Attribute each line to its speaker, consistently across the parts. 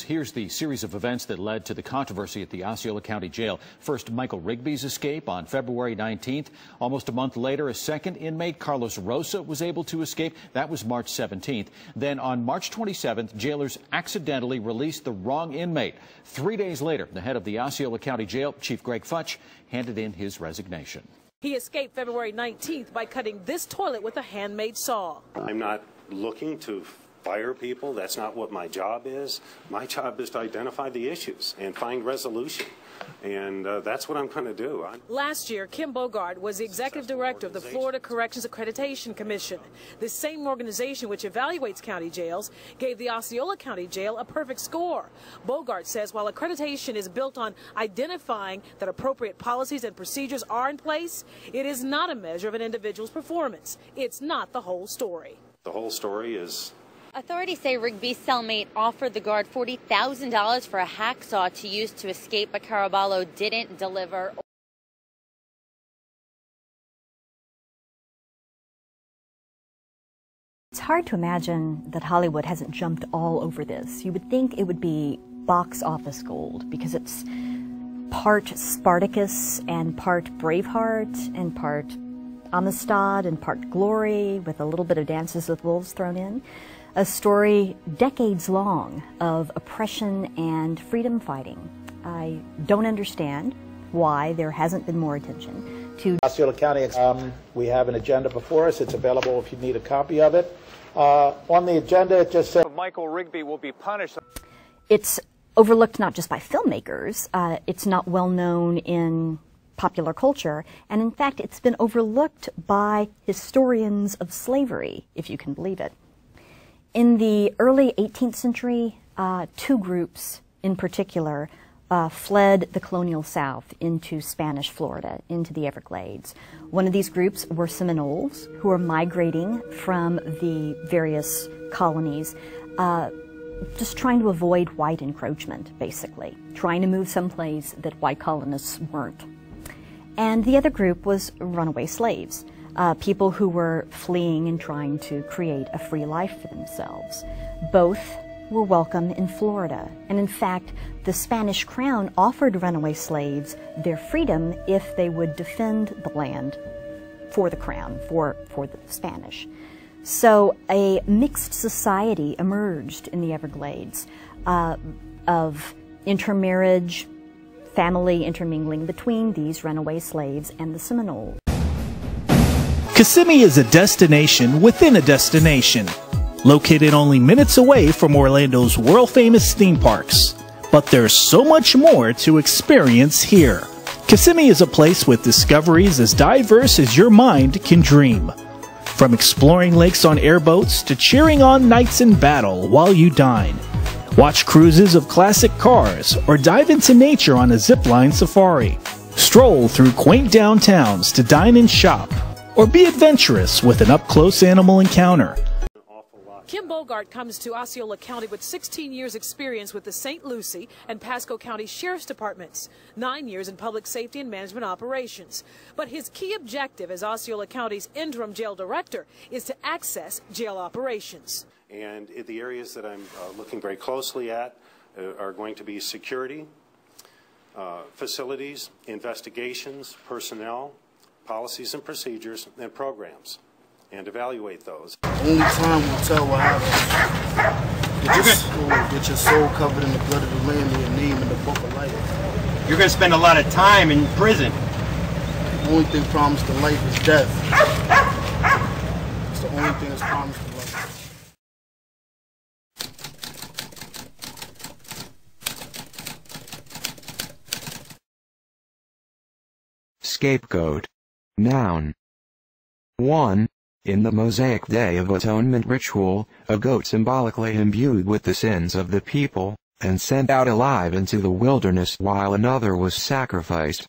Speaker 1: Here's the series of events that led to the controversy at the Osceola County Jail. First, Michael Rigby's escape on February 19th. Almost a month later, a second inmate, Carlos Rosa, was able to escape. That was March 17th. Then on March 27th, jailers accidentally released the wrong inmate. 3 days later, the head of the Osceola County Jail, Chief Greg Futch, handed in his resignation.
Speaker 2: He escaped February 19th by cutting this toilet with a handmade saw.
Speaker 3: I'm not looking to fire people. That's not what my job is. My job is to identify the issues and find resolution. And that's what I'm going to do.
Speaker 2: Last year, Kim Bogart was the executive director of the Florida Corrections Accreditation Commission. This same organization, which evaluates county jails, gave the Osceola County Jail a perfect score. Bogart says while accreditation is built on identifying that appropriate policies and procedures are in place, it is not a measure of an individual's performance. It's not the whole story.
Speaker 3: The whole story is...
Speaker 4: Authorities say Rigby's cellmate offered the guard $40,000 for a hacksaw to use to escape, but Caraballo didn't deliver.
Speaker 5: It's hard to imagine that Hollywood hasn't jumped all over this. You would think it would be box office gold because it's part Spartacus and part Braveheart and part Amistad and part Glory with a little bit of Dances with Wolves thrown in. A story decades long of oppression and freedom fighting. I don't understand why there hasn't been more attention to
Speaker 6: Osceola County. We have an agenda before us. It's available if you need a copy of it. On the agenda, it just says
Speaker 7: Michael Rigby will be punished.
Speaker 5: It's overlooked not just by filmmakers. It's not well known in popular culture, and in fact, it's been overlooked by historians of slavery, if you can believe it. In the early 18th century, two groups in particular fled the colonial South into Spanish Florida, into the Everglades. One of these groups were Seminoles, who were migrating from the various colonies, just trying to avoid white encroachment, basically, trying to move someplace that white colonists weren't. And the other group was runaway slaves. People who were fleeing and trying to create a free life for themselves. Both were welcome in Florida, and in fact, the Spanish crown offered runaway slaves their freedom if they would defend the land for the crown, for the Spanish. So a mixed society emerged in the Everglades of intermarriage, family intermingling between these runaway slaves and the Seminoles.
Speaker 8: Kissimmee is a destination within a destination, located only minutes away from Orlando's world-famous theme parks. But there's so much more to experience here. Kissimmee is a place with discoveries as diverse as your mind can dream. From exploring lakes on airboats to cheering on knights in battle while you dine. Watch cruises of classic cars or dive into nature on a zipline safari. Stroll through quaint downtowns to dine and shop, or be adventurous with an up-close animal encounter.
Speaker 2: Kim Bogart comes to Osceola County with 16 years experience with the St. Lucie and Pasco County Sheriff's Departments, 9 years in public safety and management operations. But his key objective as Osceola County's interim jail director is to access jail operations.
Speaker 3: And the areas that I'm looking very closely at are going to be security, facilities, investigations, personnel, policies and procedures, and programs, and evaluate those.
Speaker 9: Only time will tell what happens. Get your soul covered in the blood of the Lamb and your name in the book of life.
Speaker 7: You're going to spend a lot of time in prison.
Speaker 9: The only thing promised to life is death. It's the only thing that's promised to life.
Speaker 10: Scapegoat. Noun. 1. In the Mosaic Day of Atonement ritual, a goat symbolically imbued with the sins of the people, and sent out alive into the wilderness while another was sacrificed.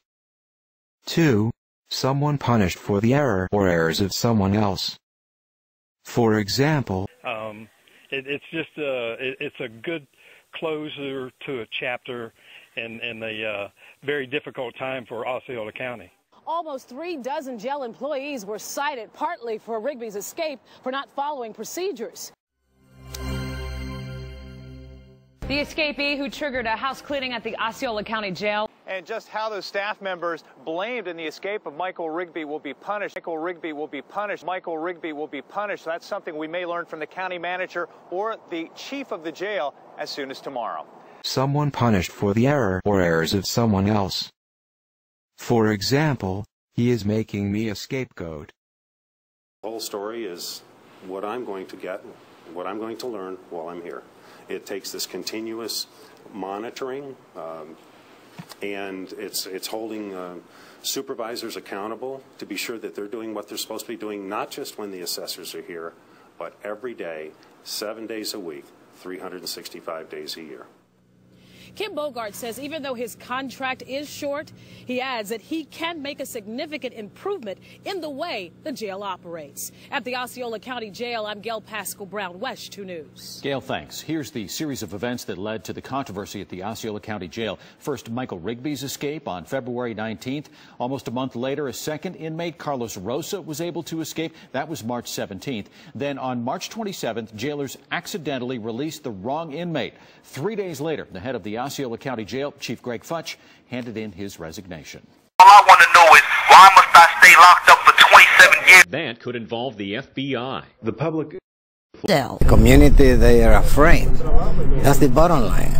Speaker 10: 2. Someone punished for the error or errors of someone else. For example,
Speaker 11: it's a good closer to a chapter in a very difficult time for Osceola County.
Speaker 2: Almost 36 jail employees were cited partly for Rigby's escape for not following procedures.
Speaker 12: The escapee who triggered a house cleaning at the Osceola County Jail.
Speaker 7: And just how those staff members blamed in the escape of Michael Rigby will be punished. Michael Rigby will be punished. Michael Rigby will be punished. That's something we may learn from the county manager or the chief of the jail as soon as tomorrow.
Speaker 10: Someone punished for the error or errors of someone else. For example, he is making me a scapegoat.
Speaker 3: The whole story is what I'm going to get, what I'm going to learn while I'm here. It takes this continuous monitoring, and it's holding supervisors accountable to be sure that they're doing what they're supposed to be doing, not just when the assessors are here, but every day, 7 days a week, 365 days a year.
Speaker 2: Kim Bogart says even though his contract is short, he adds that he can make a significant improvement in the way the jail operates. At the Osceola County Jail, I'm Gail Pascal Brown, West 2 News.
Speaker 1: Gail, thanks. Here's the series of events that led to the controversy at the Osceola County Jail. First, Michael Rigby's escape on February 19th. Almost a month later, a second inmate, Carlos Rosa, was able to escape. That was March 17th. Then on March 27th, jailers accidentally released the wrong inmate. 3 days later, the head of the Osceola County Jail, Chief Greg Futch, handed in his resignation.
Speaker 13: All I want to know is, why must I stay locked up for 27 years?
Speaker 14: That could involve the FBI.
Speaker 15: The public...
Speaker 16: The community, they are afraid. That's the bottom line.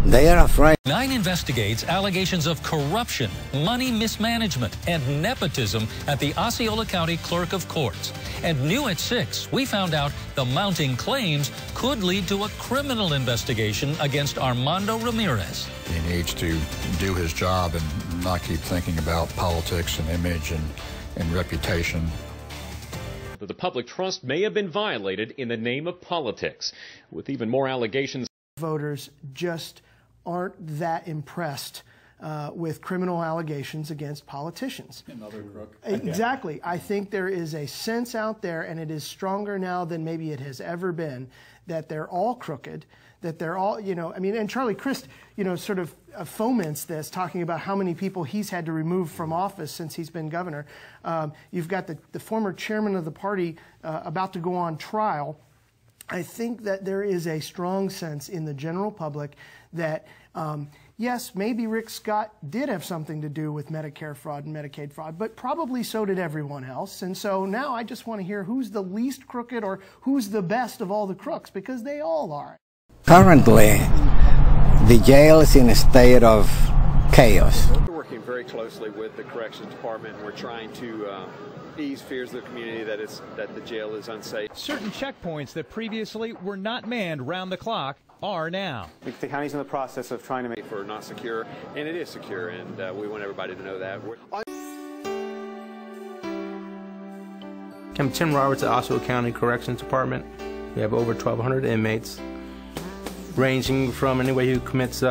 Speaker 16: They are afraid.
Speaker 17: 9 investigates allegations of corruption, money mismanagement, and nepotism at the Osceola County Clerk of Courts. And new at 6, we found out the mounting claims could lead to a criminal investigation against Armando Ramirez.
Speaker 18: He needs to do his job and not keep thinking about politics and image and reputation.
Speaker 14: The public trust may have been violated in the name of politics, with even more allegations.
Speaker 19: Voters just aren't that impressed with criminal allegations against politicians.
Speaker 15: Another crook.
Speaker 19: Exactly. I think there is a sense out there, and it is stronger now than maybe it has ever been, that they're all crooked, that they're all, I mean, and Charlie Crist, sort of foments this, talking about how many people he's had to remove from office since he's been governor. You've got the former chairman of the party about to go on trial. I think that there is a strong sense in the general public that, yes, maybe Rick Scott did have something to do with Medicare fraud and Medicaid fraud, but probably so did everyone else. And so now I just want to hear who's the least crooked or who's the best of all the crooks, because they all are.
Speaker 16: Currently, the jail is in a state of chaos.
Speaker 20: We're working very closely with the Corrections Department, and we're trying to ease fears of the community that the jail is unsafe.
Speaker 21: Certain checkpoints that previously were not manned round the clock are now.
Speaker 20: The county's in the process of trying to make it not secure, and it is secure, and we want everybody to know that.
Speaker 22: I'm Tim Roberts at Osceola County Corrections Department. We have over 1,200 inmates, ranging from anybody who commits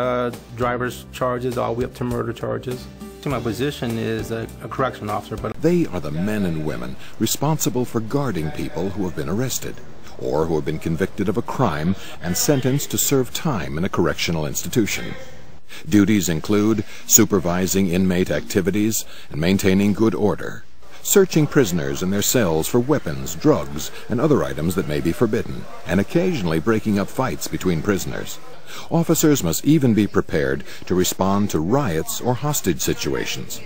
Speaker 22: driver's charges all the way up to murder charges. My position is a correction officer, but
Speaker 23: they are the men and women responsible for guarding people who have been arrested or who have been convicted of a crime and sentenced to serve time in a correctional institution. Duties include supervising inmate activities and maintaining good order, searching prisoners in their cells for weapons, drugs, and other items that may be forbidden, and occasionally breaking up fights between prisoners. Officers must even be prepared to respond to riots or hostage situations.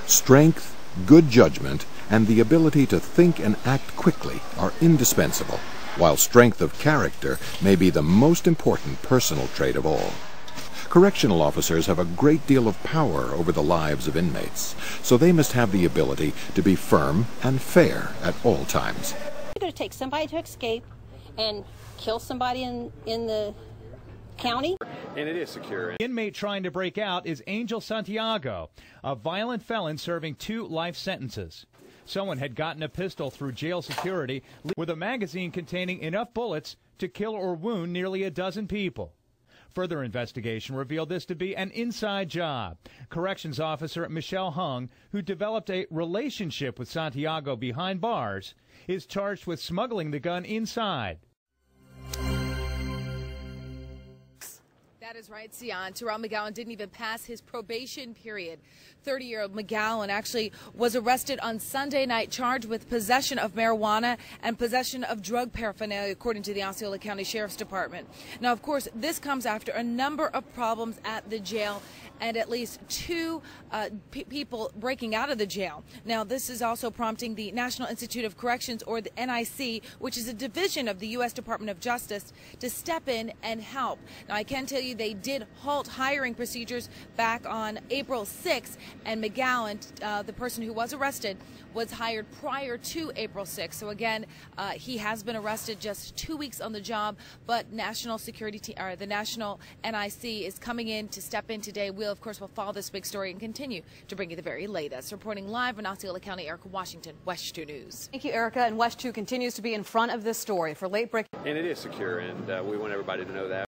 Speaker 23: Strength, good judgment, and the ability to think and act quickly are indispensable, while strength of character may be the most important personal trait of all. Correctional officers have a great deal of power over the lives of inmates, so they must have the ability to be firm and fair at all times.
Speaker 24: You're going to take somebody to escape and kill somebody in the county?
Speaker 20: And it is secure.
Speaker 21: The inmate trying to break out is Angel Santiago, a violent felon serving 2 life sentences. Someone had gotten a pistol through jail security with a magazine containing enough bullets to kill or wound nearly a dozen people. Further investigation revealed this to be an inside job. Corrections officer Michelle Hung, who developed a relationship with Santiago behind bars, is charged with smuggling the gun inside.
Speaker 4: That is right, Sion. Terrell McGowan didn't even pass his probation period. 30-year-old McGowan actually was arrested on Sunday night, charged with possession of marijuana and possession of drug paraphernalia, according to the Osceola County Sheriff's Department. Now, of course, this comes after a number of problems at the jail and at least two people breaking out of the jail. Now, this is also prompting the National Institute of Corrections, or the NIC, which is a division of the U.S. Department of Justice, to step in and help. Now, I can tell you they did halt hiring procedures back on April 6th, and McGowan, the person who was arrested, was hired prior to April 6th. So again, he has been arrested just 2 weeks on the job, but National Security, or the National NIC is coming in to step in today. We'll, of course, will follow this big story and continue to bring you the very latest. Reporting live in Osceola County, Erica Washington, WESH 2 News.
Speaker 5: Thank you, Erica. And WESH 2 continues to be in front of this story for late break.
Speaker 20: And it is secure, and we want everybody to know that.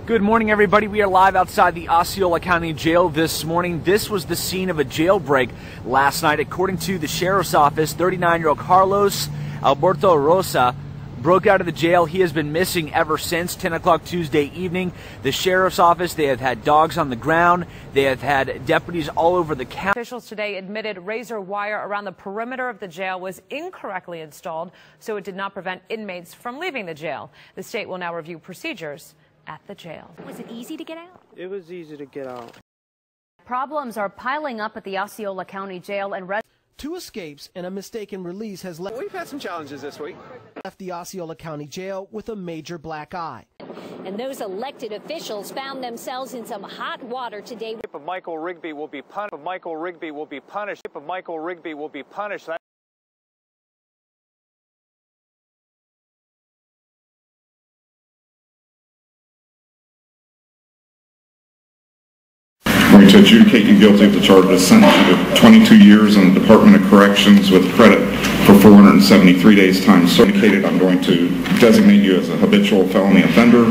Speaker 6: Good morning, everybody. We are live outside the Osceola County Jail this morning. This was the scene of a jailbreak last night. According to the Sheriff's Office, 39-year-old Carlos Alberto Rosa broke out of the jail. He has been missing ever since 10 o'clock Tuesday evening. The Sheriff's Office, they have had dogs on the ground. They have had deputies all over the county.
Speaker 12: Officials today admitted razor wire around the perimeter of the jail was incorrectly installed, so it did not prevent inmates from leaving the jail. The state will now review procedures at the jail.
Speaker 15: Was it easy to get out?
Speaker 25: It was easy to get out.
Speaker 15: Problems are piling up at the Osceola County Jail, and
Speaker 26: 2 escapes and a mistaken release has left.
Speaker 20: We've had some challenges this week.
Speaker 26: Left the Osceola County Jail with a major black eye.
Speaker 15: And those elected officials found themselves in some hot water today.
Speaker 7: Michael Rigby will be punished. Michael Rigby will be punished. Michael Rigby will be punished.
Speaker 27: Going to adjudicate you guilty of the charges, sentence you to 22 years in the Department of Corrections with credit for 473 days time. So indicated, I'm going to designate you as a habitual felony offender.